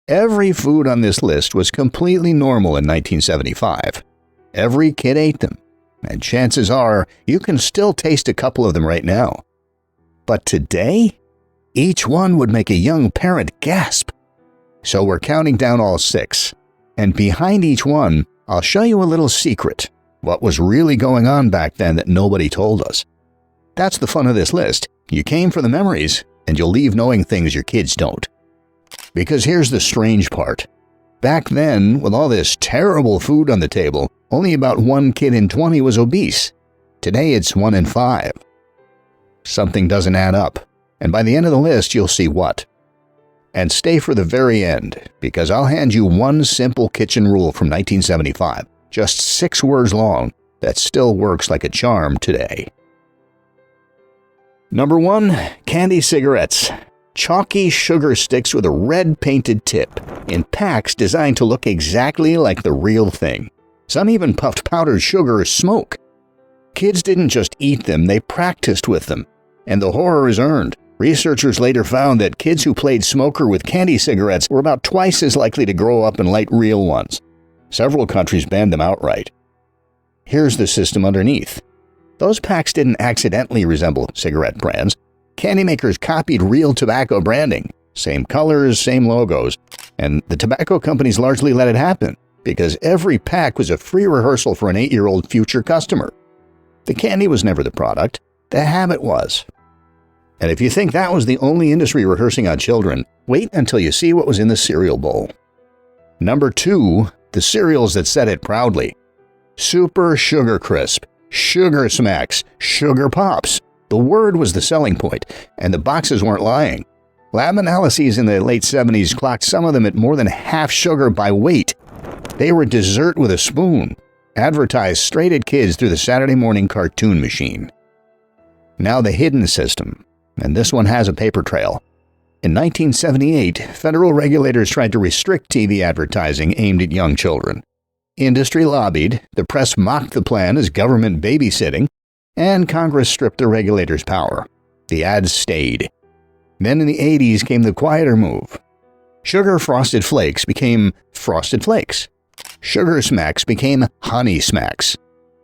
Every food on this list was completely normal in 1975. Every kid ate them, and chances are you can still taste a couple of them right now. But today, each one would make a young parent gasp. So we're counting down all 6, and behind each one, I'll show you a little secret, what was really going on back then that nobody told us. That's the fun of this list. You came for the memories, and you'll leave knowing things your kids don't. Because here's the strange part. Back then, with all this terrible food on the table, only about 1 kid in 20 was obese. Today it's 1 in 5. Something doesn't add up, and by the end of the list you'll see what. And stay for the very end, because I'll hand you one simple kitchen rule from 1975, just 6 words long, that still works like a charm today. Number 1, candy cigarettes. Chalky sugar sticks with a red painted tip, in packs designed to look exactly like the real thing. Some even puffed powdered sugar or smoke. Kids didn't just eat them, they practiced with them. And the horror is earned. Researchers later found that kids who played smoker with candy cigarettes were about twice as likely to grow up and light real ones. Several countries banned them outright. Here's the system underneath. Those packs didn't accidentally resemble cigarette brands. Candy makers copied real tobacco branding. Same colors, same logos. And the tobacco companies largely let it happen, because every pack was a free rehearsal for an 8-year-old future customer. The candy was never the product. The habit was. And if you think that was the only industry rehearsing on children, wait until you see what was in the cereal bowl. Number 2, the cereals that said it proudly. Super Sugar Crisp, Sugar Smacks, Sugar Pops. The word was the selling point, and the boxes weren't lying. Lab analyses in the late 70s clocked some of them at more than half sugar by weight. They were dessert with a spoon, advertised straight at kids through the Saturday morning cartoon machine. Now the hidden system, and this one has a paper trail. In 1978, federal regulators tried to restrict TV advertising aimed at young children. Industry lobbied, the press mocked the plan as government babysitting, and Congress stripped the regulators' power. The ads stayed. Then in the 80s came the quieter move. Sugar Frosted Flakes became Frosted Flakes. Sugar Smacks became Honey Smacks.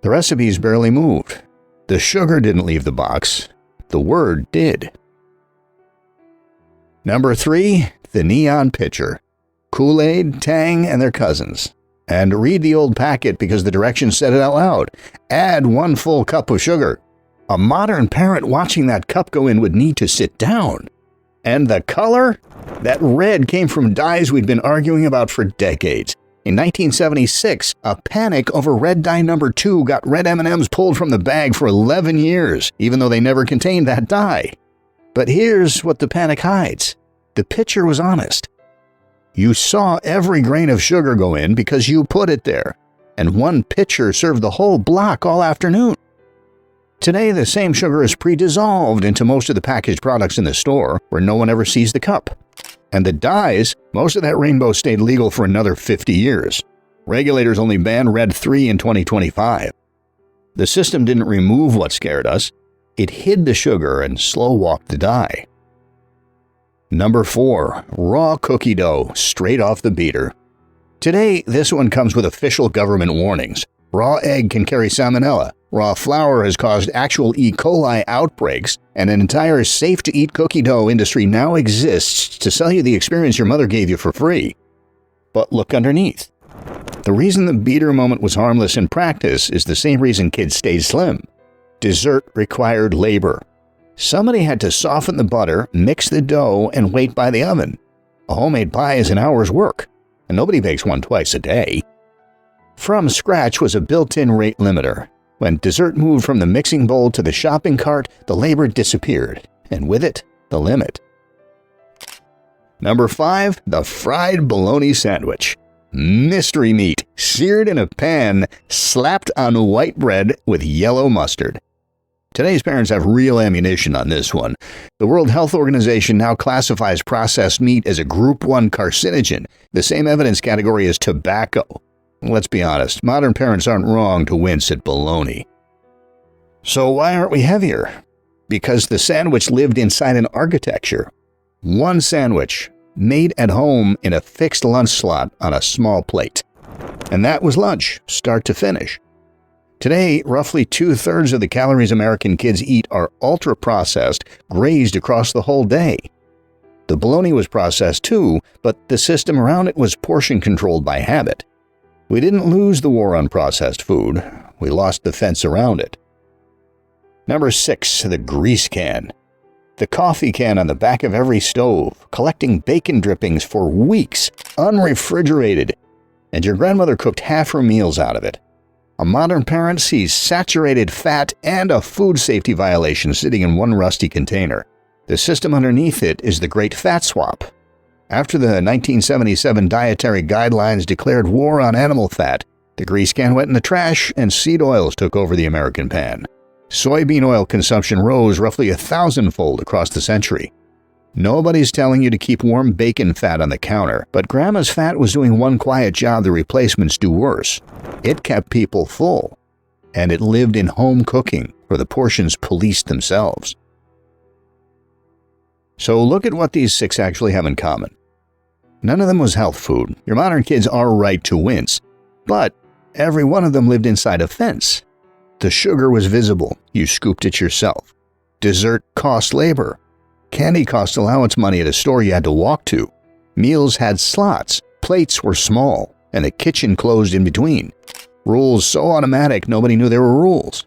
The recipes barely moved. The sugar didn't leave the box. The word did. Number 3, the neon pitcher. Kool-Aid, Tang, and their cousins. And read the old packet because the directions said it out loud. Add 1 full cup of sugar. A modern parent watching that cup go in would need to sit down. And the color? That red came from dyes we'd been arguing about for decades. In 1976, a panic over red dye number 2 got red M&Ms pulled from the bag for 11 years, even though they never contained that dye. But here's what the panic hides. The pitcher was honest. You saw every grain of sugar go in because you put it there, and 1 pitcher served the whole block all afternoon. Today, the same sugar is pre-dissolved into most of the packaged products in the store, where no one ever sees the cup. And the dyes, most of that rainbow stayed legal for another 50 years. Regulators only banned Red 3 in 2025. The system didn't remove what scared us. It hid the sugar and slow-walked the dye. Number 4, raw cookie dough, straight off the beater. Today, this one comes with official government warnings. Raw egg can carry salmonella. Raw flour has caused actual E. coli outbreaks, and an entire safe-to-eat cookie dough industry now exists to sell you the experience your mother gave you for free. But look underneath. The reason the beater moment was harmless in practice is the same reason kids stayed slim. Dessert required labor. Somebody had to soften the butter, mix the dough, and wait by the oven. A homemade pie is an hour's work, and nobody bakes one twice a day. From scratch was a built-in rate limiter. When dessert moved from the mixing bowl to the shopping cart, the labor disappeared, and with it, the limit. Number 5, the fried bologna sandwich. Mystery meat, seared in a pan, slapped on white bread with yellow mustard. Today's parents have real ammunition on this one. The World Health Organization now classifies processed meat as a Group 1 carcinogen, the same evidence category as tobacco. Let's be honest, modern parents aren't wrong to wince at bologna. So why aren't we heavier? Because the sandwich lived inside an architecture. 1 sandwich, made at home in a fixed lunch slot on a small plate. And that was lunch, start to finish. Today, roughly 2/3 of the calories American kids eat are ultra-processed, grazed across the whole day. The bologna was processed too, but the system around it was portion-controlled by habit. We didn't lose the war on processed food, we lost the fence around it. Number 6, the grease can. The coffee can on the back of every stove, collecting bacon drippings for weeks, unrefrigerated, and your grandmother cooked half her meals out of it. A modern parent sees saturated fat and a food safety violation sitting in one rusty container. The system underneath it is the Great Fat Swap. After the 1977 dietary guidelines declared war on animal fat, the grease can went in the trash and seed oils took over the American pan. Soybean oil consumption rose roughly 1,000-fold across the century. Nobody's telling you to keep warm bacon fat on the counter, but Grandma's fat was doing one quiet job the replacements do worse. It kept people full, and it lived in home cooking, where the portions policed themselves. So look at what these 6 actually have in common. None of them was health food. Your modern kids are right to wince, but every one of them lived inside a fence. The sugar was visible. You scooped it yourself. Dessert cost labor. Candy cost allowance money at a store you had to walk to. Meals had slots. Plates were small, and the kitchen closed in between. Rules so automatic nobody knew there were rules.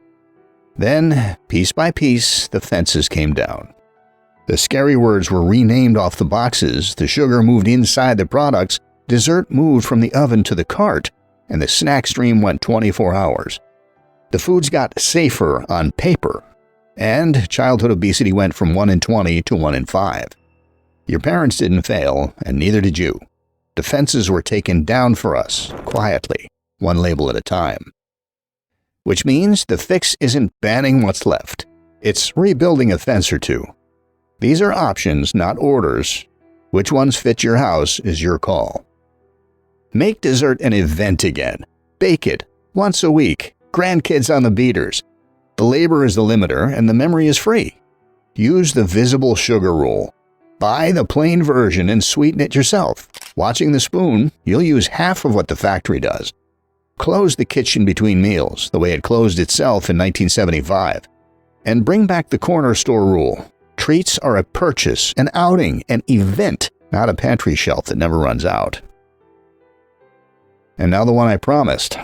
Then, piece by piece, the fences came down. The scary words were renamed off the boxes, the sugar moved inside the products, dessert moved from the oven to the cart, and the snack stream went 24 hours. The foods got safer on paper, and childhood obesity went from 1 in 20 to 1 in 5. Your parents didn't fail, and neither did you. The fences were taken down for us, quietly, one label at a time. Which means the fix isn't banning what's left. It's rebuilding a fence or two. These are options, not orders. Which ones fit your house is your call. Make dessert an event again. Bake it, once a week. Grandkids on the beaters. The labor is the limiter, and the memory is free. Use the visible sugar rule. Buy the plain version and sweeten it yourself. Watching the spoon, you'll use half of what the factory does. Close the kitchen between meals, the way it closed itself in 1975. And bring back the corner store rule. Treats are a purchase, an outing, an event, not a pantry shelf that never runs out. And now the one I promised.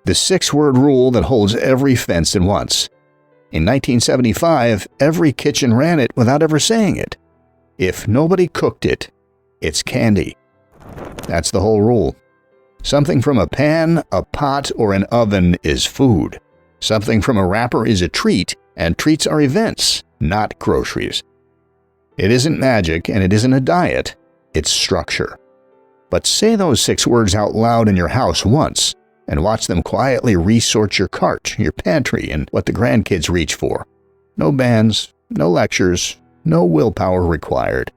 The 6-word rule that holds every fence at once. In 1975, every kitchen ran it without ever saying it. If nobody cooked it, it's candy. That's the whole rule. Something from a pan, a pot, or an oven is food. Something from a wrapper is a treat, and treats are events, not groceries. It isn't magic, and it isn't a diet. It's structure. But say those 6 words out loud in your house once, and watch them quietly resort your cart, your pantry, and what the grandkids reach for. No bans, no lectures, no willpower required.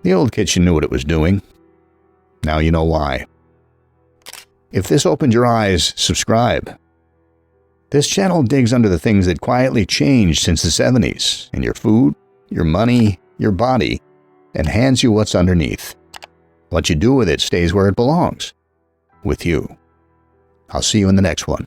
The old kitchen knew what it was doing. Now you know why. If this opened your eyes, subscribe. This channel digs under the things that quietly changed since the 70s, in your food, your money, your body, and hands you what's underneath. What you do with it stays where it belongs. With you. I'll see you in the next one.